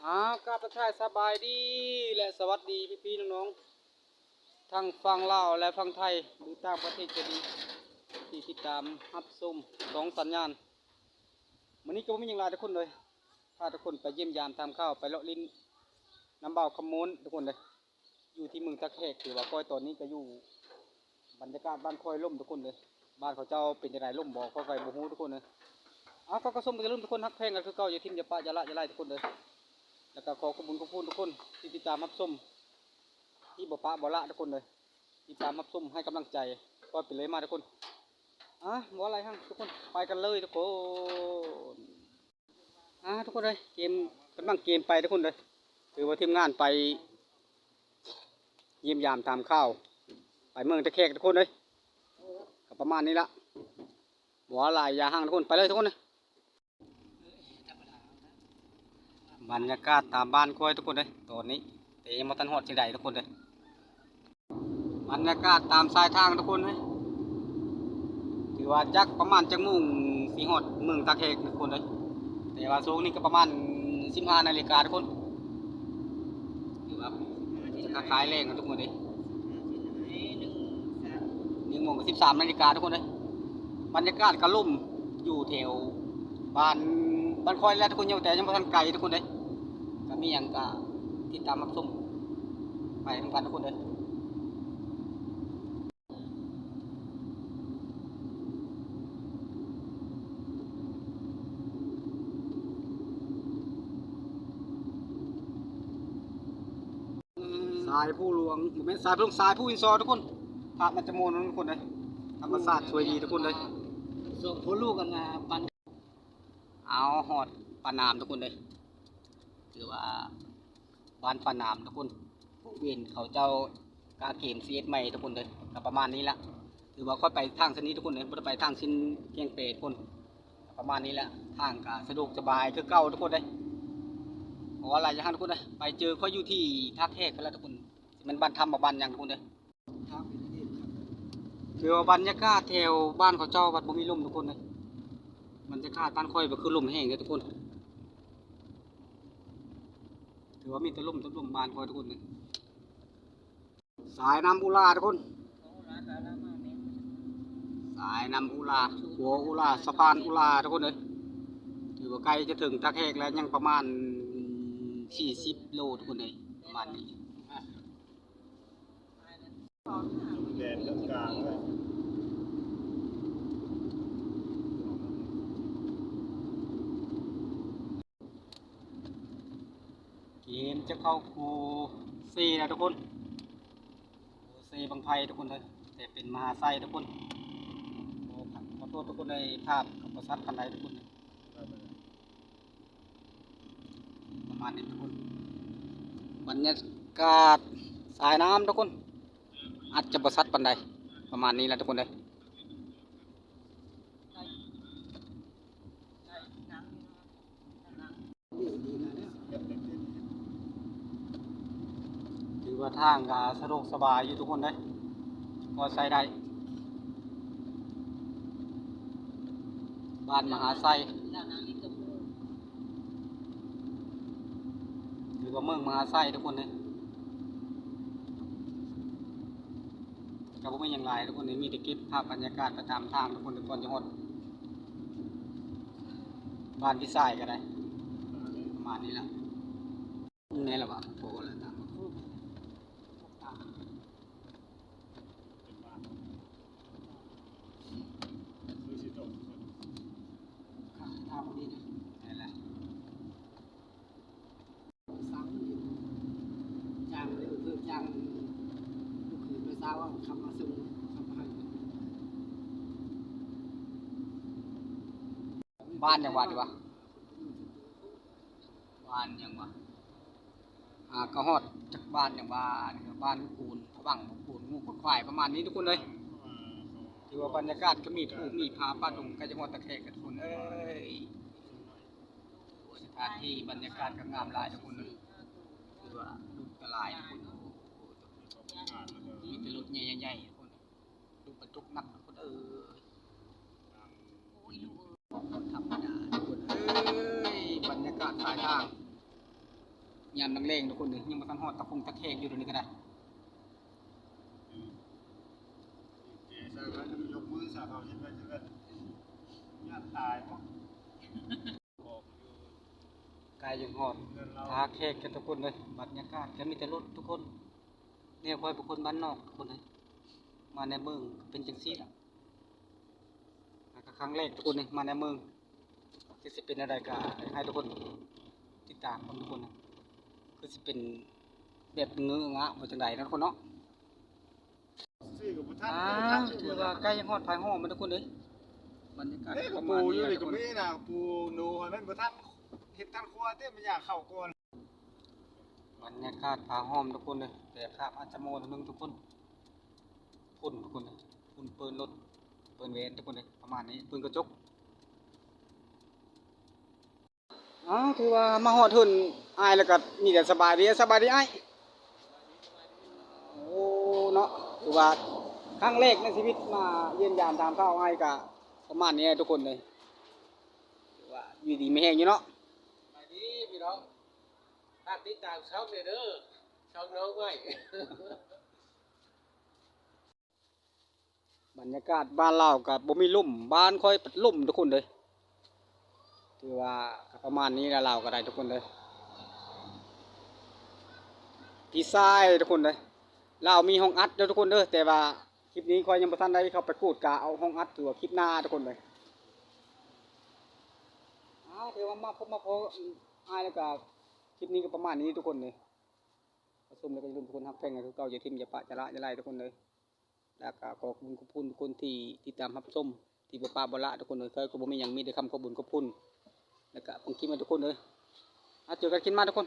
กราบทักทายสบายดีและสวัสดีพี่ๆน้องๆทั้งฝั่งลาวและฝั่งไทยหรือต่างประเทศก็ดีที่ติดตามรับชมสองสัญญาณวันนี้ก็ไม่ยังลาทุกคนเลยพาทุกคนไปเยี่ยมยามทำข้าวไปเลาะลิ้นน้ำเบาขมูลทุกคนเลยอยู่ที่เมืองตะแคกถือว่าคอยตอนนี้ก็อยู่บรรยากาศบ้านคอยล่มทุกคนเลยบ้านเขาเจ้าเป็นยังไงล่มบอกก็ไฟบูฮูทุกคนเลยก็ส้มไปจะลืมทุกคนฮักแพงกันคือเก่าอย่าทิ่มอย่าปะอย่าละอย่าไล่ทุกคนเลยแล้วก็ขอขอบคุณทุกคนที่ติดตามรับชมที่บ่ปะบ่ละทุกคนเลยติดตามรับชมให้กำลังใจก็เป็นเลยมาทุกคนบ่อะไรฮะทุกคนไปกันเลยทุกคนทุกคนเลยเกมกำลังเกมไปทุกคนเลยถือว่าทีมงานไปเยี่ยมยามตามข้าวไปเมืองตะแคกทุกคนเลยก็ประมาณนี้ละบ่อะไรอย่าห่างทุกคนไปเลยทุกคนเลยบรรยากาศตามบ้านคอยทุกคนเลยตอนนี้แต่ยังมาตันหอดเชียงใดทุกคนเลยบรรยากาศตามสายทางทุกคนเลยถือว่าจักประมาณจังมุ่งสีหอดเมืองตะแคกทุกคนเลยแต่ว่าช่วงนี้ก็ประมาณ15 นาฬิกาทุกคนถือว่าจะคล้ายแรงทุกคนเลย1 โมงกับ13 นาฬิกาทุกคนเลยบรรยากาศกระลุ่มอยู่แถวบ้านคอยแล้วทุกคนยังแต่ยังไม่ทันไกลทุกคนเลยก็มีอย่างก็ติดตามรับชมไปทำกันทุกคนเลยสายผู้หลวงผมเป็นสายผู้หลวงสายผู้อินซอทุกคนภาพมันจะโมนทุกคนเลยธรรมศาสตร์สวยดีทุกคนเลยส่งพ่อลูกกันนะปันเอาหอดปานามทุกคนเลยถือว่าบ้านปานามทุกคนเวียนเขาเจ้ากาเกมซีเอสใหม่ทุกคนเลยก็ประมาณนี้ละถือว่าค่อยไปทางเส้นนี้ทุกคนเลยไม่ได้ไปทางชิ้นเกียงเปรตทุกคนประมาณนี้แหละทางก็สะดวกสบายคือเก่าทุกคนเลยเพราะว่าอะไรอย่างทุกคนเลยไปเจอเขาอยู่ที่ท่าแขกกันแล้วทุกคนมันบ้านทำมาบ้านยังทุกคนเลยถือว่าบรรยากาศแถวบ้านเขาเจ้าวัดบ่มีลมทุกคนเลยบรรยากาศบ้านค่อยก็คือลมแห้งเลยทุกคนถือว่ามีแต่ลมบ้านค่อยทุกคนเลยสายน้ำอุลาทุกคนสายน้ำอุลาหัวอุลาสะพานอุลาทุกคนเลยถือว่าใกล้จะถึงตะแคกแล้วยังประมาณ40 โลทุกคนเลยประมาณนี้แดดกลางเลยเกมจะเข้าคูซีนะทุกคนซีบางไพทุกคนเลยแต่เป็นมหาไซทุกคนขอโทษทุกคนในภาพกับประชัดพันใดทุกคนประมาณนี้ทุกคนบรรยากาศสายน้ำทุกคนอาจจะประชัดพันใดประมาณนี้แหละทุกคนเลยถือว่าทางก็สะดวกสบายอยู่ทุกคนเลยพอใส่ได้บ้านมหาไซถือว่าเมืองมหาไซทุกคนเลยก็ไม่ยังไรทุกคนเลยมีแต่คลิปภาพบรรยากาศประจำทางทุกคนทุกคนจะหดบ้านที่ไซก็ได้ประมาณนี้แหละนี่แหละวะโอ้แล้วตามทางนี้นะนี่แหละสังจางเลยคือจางลูกคือไปสาวว่าคำมาส่งคำมาบ้านยังวะดีวะบ้านยังวะก็ฮอดจากบ้านอย่างบ้านปูนผวังปูนงูขดควายประมาณนี้ทุกคนเลยถือว่าบรรยากาศก็มีถูกมีพาป้าดงใกล้จังหวัดตะแคกกันทุกคนเอ้ยสถานที่บรรยากาศก็งามหลายทุกคนเลยถือว่าลูกตะลายทุกคนมีแต่รถใหญ่ๆทุกคนลูกบรรทุกหนักทุกคนธรรมดาทุกคนบรรยากาศสายทาง ยามนังเลงทุกคนเลยยังมาทันฮอดตะคุงตะแคงอยู่ตรงนี้ก็ได้ เจ๊ใส่ไว้จะยกมือสาเขาใช่ไหมจะกันญาติตายมั้งบอกอยู่ กายยังฮอด เงินเรา ทาแขกกันทุกคนเลยบรรยากาศก็มีแต่รถทุกคนเนี่ยคอยบุคคลบ้านนอกทุกคนเลยมาในเมืองเป็นจังซี่ล่ะแล้วก็ครั้งแรกทุกคนเลยมาในเมืองจะสิเป็นอะไรก็ให้ทุกคนติดตามคนทุกคนนะคือสิเป็นแบบเงื้องะมาจังใดนะทุกคนเนาะ ซื้อกับพุทธัน ถือว่าใกล้ยังฮอดภายห้องมันทุกคนเลยบรรยากาศ เอ้ย ป กับ ระมา ปู ณ อยู่ นี้ นี่ ทุ ก็ กคน มีนะปูหนูให้มันพุทธันเห็ดทันครัวเต้มันอยากเข้าก่อน บรรยากาศผาห้อมทุกคนเลยแต่ภาพอาจจะโมนนึงทุกคนพุ่นทุกคนเลยพุ่นปืนรถปืนเวนทุกคนเลยประมาณนี้ปืนกระจกถือว่ามาฮอดทุนอายแล้วก็มีแต่สบายดีอ้ายโอ้เนาะถือว่าครั้งแรกในชีวิตมาเยี่ยมยามตามข้าวอ้ายก็ประมาณนี้ทุกคนเลยถือว่าอยู่ดีไม่แห้งอยู่เนาะ ไปดีพี่น้องถ้าติดตามช่องเนี่ยเด้อช่องน้องไว้ บรรยากาศบ้านเรากับบ่มีลุ่มบ้านค่อยเป็นลุ่มทุกคนเลยถือว่าก็ประมาณนี้แล้วเราก็ได้ทุกคนเลยพี่ชายทุกคนเลยเรามีห้องอัดเด้อทุกคนเด้อแต่ว่าคลิปนี้ค่อยยังบ่ทันได้เข้าไปกูดกะเอาห้องอัดถือว่าคลิปหน้าทุกคนเลยถือว่ามาพบมาพออายแล้วก็คลิปนี้ก็ประมาณนี้ทุกคนเลยประชุมแล้วก็อย่าลืมทุกคนฮักแพงกันคือเก่าอย่าทิ่มอย่าปะอย่าละอย่าไล่ทุกคนเลยแล้วก็ขอบคุณทุกคนที่ติดตามรับชมที่บ่ปาบ่ละทุกคนเลยเคยก็บ่มีหยังมีแต่คำขอบคุญขอบคุณแล้วก็ผมคิดมาทุกคนเลยเจอกันกินมาทุกคน